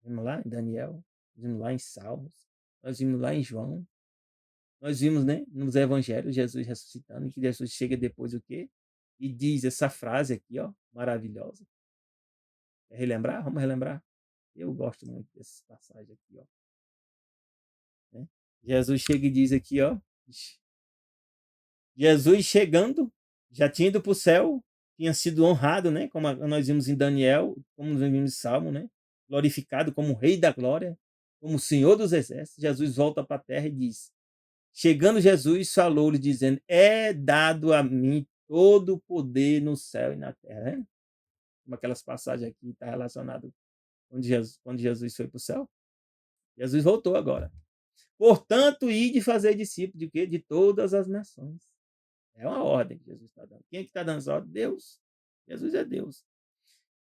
Vimos lá em Daniel, vimos lá em Salmos, nós vimos lá em João, nós vimos, né, nos evangelhos, Jesus ressuscitando, e que Jesus chega depois o quê? E diz essa frase aqui, ó, maravilhosa. Quer relembrar? Vamos relembrar? Eu gosto muito dessas passagens aqui, ó. Né? Jesus chega e diz aqui, ó. Jesus chegando, já tinha ido para o céu, tinha sido honrado, né? Como nós vimos em Daniel, como nós vimos em Salmo, né? Glorificado como Rei da Glória, como Senhor dos Exércitos. Jesus volta para a terra e diz: chegando Jesus, falou-lhe, dizendo: é dado a mim todo o poder no céu e na terra. Né? Como aquelas passagens aqui está relacionado quando Jesus foi para o céu. Jesus voltou agora. Portanto, ide fazer discípulos de quê? De todas as nações. É uma ordem que Jesus está dando. Quem é que está dando essa ordem? Deus. Jesus é Deus.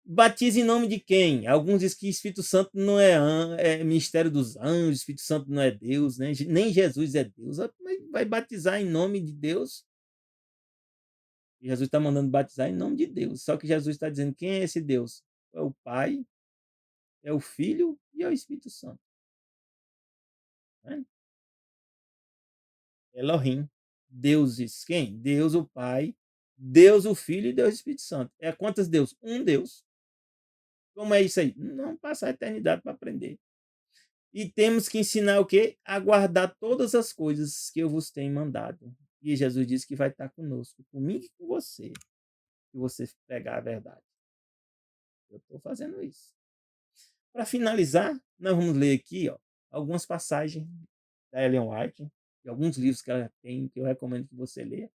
Batiza em nome de quem? Alguns dizem que Espírito Santo não é ministério dos anjos, Espírito Santo não é Deus, né? Nem Jesus é Deus. Vai batizar em nome de Deus? Jesus está mandando batizar em nome de Deus. Só que Jesus está dizendo quem é esse Deus? É o Pai, é o Filho e e ao Espírito Santo. Né? Elohim, deuses. Quem? Deus o Pai, Deus o Filho e Deus o Espírito Santo. É quantos Deus? Um Deus. Como é isso aí? Não passar a eternidade para aprender. E temos que ensinar o quê? A guardar todas as coisas que eu vos tenho mandado. E Jesus disse que vai estar conosco, comigo e com você, se você pregar a verdade. Eu estou fazendo isso. Para finalizar, nós vamos ler aqui algumas passagens da Ellen White, e alguns livros que ela tem, que eu recomendo que você leia,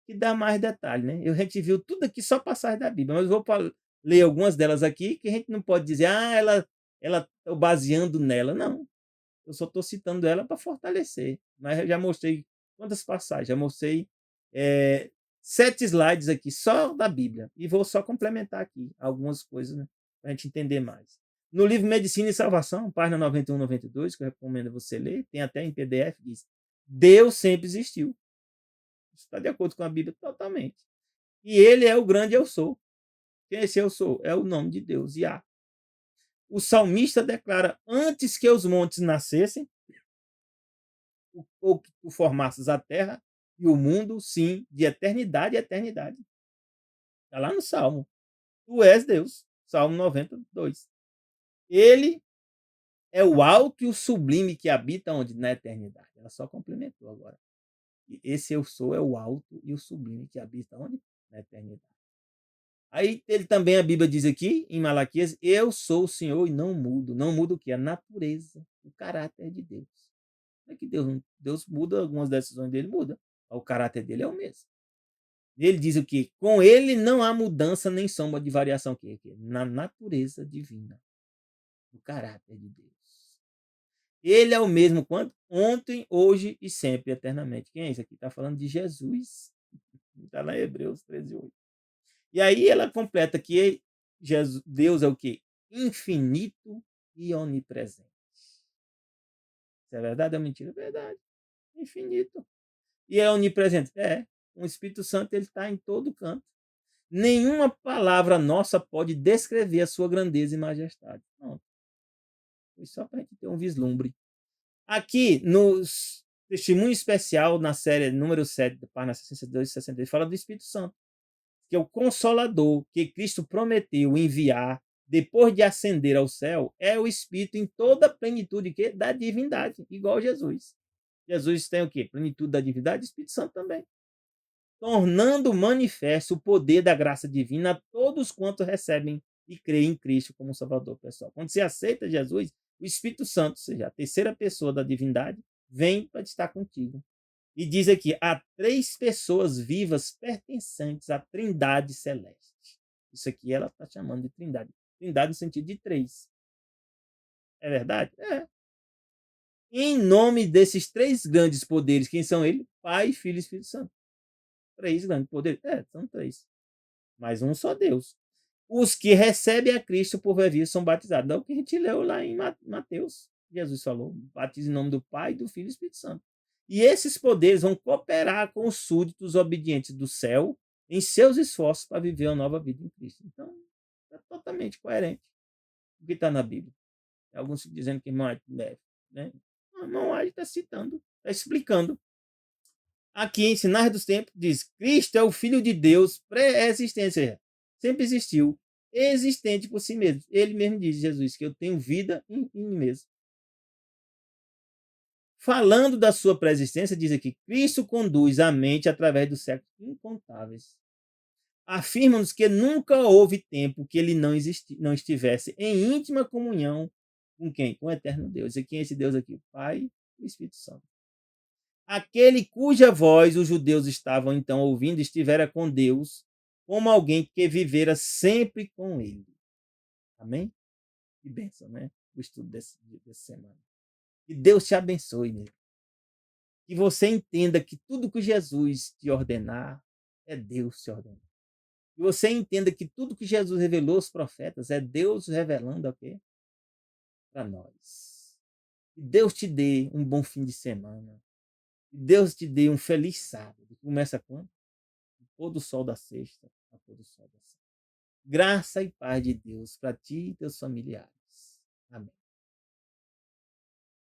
que dá mais detalhe, né? A gente viu tudo aqui só passagem da Bíblia, mas eu vou ler algumas delas aqui, que a gente não pode dizer, ela está baseando nela. Não, eu só estou citando ela para fortalecer. Mas eu já mostrei quantas passagens, já mostrei 7 slides aqui só da Bíblia, e vou só complementar aqui algumas coisas, né, para a gente entender mais. No livro Medicina e Salvação, página 91 e 92, que eu recomendo você ler, tem até em PDF, diz: Deus sempre existiu. Isso está de acordo com a Bíblia totalmente. E ele é o grande eu sou. Quem é esse eu sou? É o nome de Deus, Yah. O salmista declara: antes que os montes nascessem, ou que tu formasses a terra e o mundo, sim, de eternidade a eternidade. Está lá no Salmo. Tu és Deus. Salmo 92. Ele é o alto e o sublime que habita onde? Na eternidade. Ela só complementou agora. E esse eu sou é o alto e o sublime que habita onde? Na eternidade. Aí ele também, a Bíblia diz aqui, em Malaquias: eu sou o Senhor e não mudo. Não mudo o que? A natureza, o caráter de Deus. Não é que Deus muda, algumas decisões dele muda. O caráter dele é o mesmo. Ele diz o quê? Com ele não há mudança nem sombra de variação. Que na natureza divina, no caráter de Deus. Ele é o mesmo quanto? Ontem, hoje e sempre, eternamente. Quem é isso aqui? Está falando de Jesus. Está lá em Hebreus 13:8. E aí ela completa que Deus é o quê? Infinito e onipresente. Isso é verdade ou mentira? É verdade. Infinito. E é onipresente? É. O Espírito Santo ele está em todo canto. Nenhuma palavra nossa pode descrever a sua grandeza e majestade. Não. Foi só para a gente ter um vislumbre. Aqui, no testemunho especial, na série número 7, da página 62 e 62, fala do Espírito Santo, que é o Consolador que Cristo prometeu enviar depois de ascender ao céu, é o Espírito em toda a plenitude da divindade, igual Jesus. Jesus tem o quê? Plenitude da divindade, o Espírito Santo também. Tornando manifesto o poder da graça divina a todos quantos recebem e creem em Cristo como Salvador pessoal. Quando você aceita Jesus, o Espírito Santo, ou seja, a terceira pessoa da divindade, vem para estar contigo. E diz aqui: há 3 pessoas vivas pertencentes à Trindade Celeste. Isso aqui ela está chamando de Trindade. Trindade no sentido de 3. É verdade? É. Em nome desses 3 grandes poderes, quem são eles? Pai, Filho e Espírito Santo. 3 grandes poderes? São 3. Mas um só Deus. Os que recebem a Cristo por ver são batizados. É o que a gente leu lá em Mateus. Jesus falou: batiza em nome do Pai, do Filho e do Espírito Santo. E esses poderes vão cooperar com os súditos obedientes do céu em seus esforços para viver uma nova vida em Cristo. Então, é totalmente coerente o que está na Bíblia. Alguns dizendo que irmão deve. Né? O irmão Adi está citando, está explicando. Aqui em Sinais dos Tempos diz: Cristo é o Filho de Deus pré-existência. Sempre existiu, existente por si mesmo. Ele mesmo diz, Jesus, que eu tenho vida em mim mesmo. Falando da sua pré-existência, diz aqui: Cristo conduz a mente através dos séculos incontáveis. Afirma-nos que nunca houve tempo que ele não estivesse em íntima comunhão com quem? Com o eterno Deus. E quem é esse Deus aqui? O Pai e o Espírito Santo. Aquele cuja voz os judeus estavam então ouvindo estivera com Deus, como alguém que vivera sempre com ele. Amém? Que bênção, né? O estudo dessa semana. Que Deus te abençoe, meu. Que você entenda que tudo que Jesus te ordenar é Deus te ordenando. Que você entenda que tudo que Jesus revelou aos profetas é Deus revelando o quê? Para nós. Que Deus te dê um bom fim de semana. Que Deus te dê um feliz sábado. Começa quando? Pôr do sol da sexta a pôr do sol da sexta. Graça e paz de Deus para ti e teus familiares. Amém.